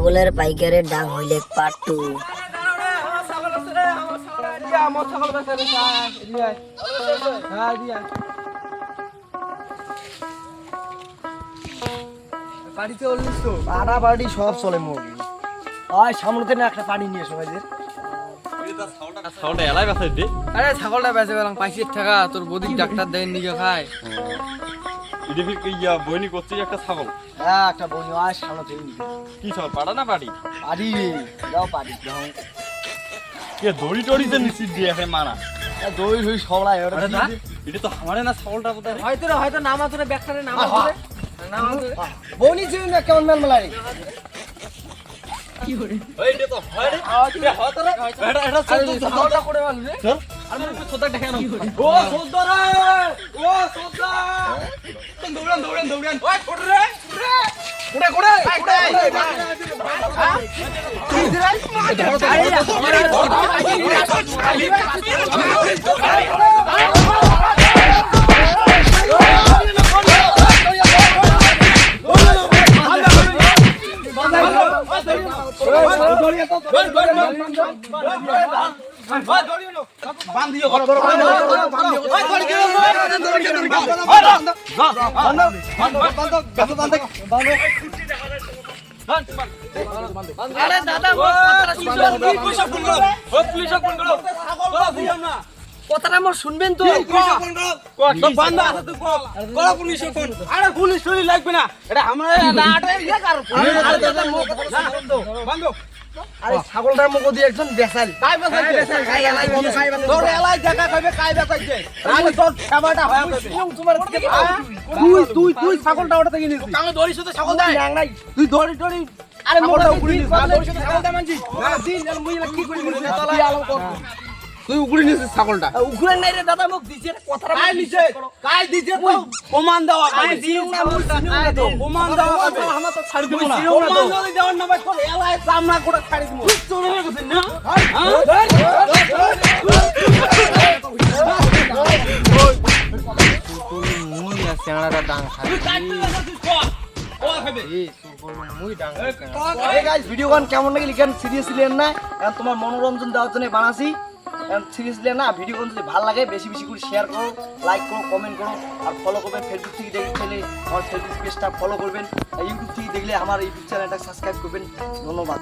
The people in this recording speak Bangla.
ছাগলের পাইকারের ডাং হইলে পার্ট 2। বাড়িতে বলিস তো পাড়া বাড়ি সব চলে মুরগি ওই সামনেতে না একটা পানি নিয়ে এসো ভাইদের। ছাগলটা এলাই বেচা দে। আরে ছাগলটা বেঁচে গেলাম 5 টাকা, তোর বদিক ডাক্তার দেন নিকে খায়। এটা ফির ইয়া বইনি করছিস একটা ছাগল। হ্যাঁ একটা বনি ওই সামনেতে কি ছাগল পাড়া না বাড়ি? পারি দাও পারি দাও কে দড়ি টড়ি তো নিচে দিয়ে আছে মারা। দই হই সবলাই ওটা আরে না এটা তো আমারে না ছাগলটা কোথায়? হয়তো নামা তোরে ব্যাকটারে নামা তোরে নামা তোরে বনি ছিল না কেমন মেল মেলারি কি করে ওই এটা তো হয় রে। এটা হয় তো রে। এটা ছাগলটা করে মারলি রে। চল আর মানে একটু ছোট দেখা না। ও সর্দার ও সর্দার দৌড়ান ওই ছোট রে কুড়ে হ্যাঁ তুই দিরা আরে দাদা কথাটা আমার শুনবেন তো আরে পুলিশ টুলিশ লাগবে না, এটা আমরা আরে ছাগলটার মুখ দিয়ে একজন বেসাল তোর এলাই জায়গা কইবে কাইবা কইছে আমি তোর খাবারটা হয় তোমার তুই ছাগলটা ওটা থেকে নিছিস আমি দড়ির সাথে ছাগল দেই নাই তুই দড়ি টড়ি আরে ছাগলটা মোটা উড়ি উড়ি নিছিস। দড়ির সাথে ছাগল দেই মানছি দিন আর মুই কি করি তুই উগুড়ি নিছিস ছাগলটা উগুরে নাই রে দাদা মুখ দিছে কথাটা কাই নিছে কাই দিছে তো প্রমাণ দেওয়া কাই দিও না মুখ না তো প্রমাণ দেওয়া আমরা তো ছাড় দেব না প্রমাণ যদি দেওয়ার না ভাই তোর এলাই সামনা করে ছাড়ি দিমু চলে গেছিস না মুই আর চেংড়াটা ডাং খাই ভিডিও গান কেমন লাগলে কেন সিরিয়াসলি না এখন তোমার মনোরঞ্জন দেওয়ার জন্য বানাসি সিরিয়াসলি না। ভিডিও গান যদি ভালো লাগে বেশি বেশি করে শেয়ার করো, লাইক করো, কমেন্ট করো আর ফলো করবেন। ফেসবুক থেকে দেখলে আমার ফেসবুক পেজটা ফলো করবেন, ইউটিউব থেকে দেখলে আমার ইউটিউব চ্যানেলটা সাবস্ক্রাইব করবেন। ধন্যবাদ।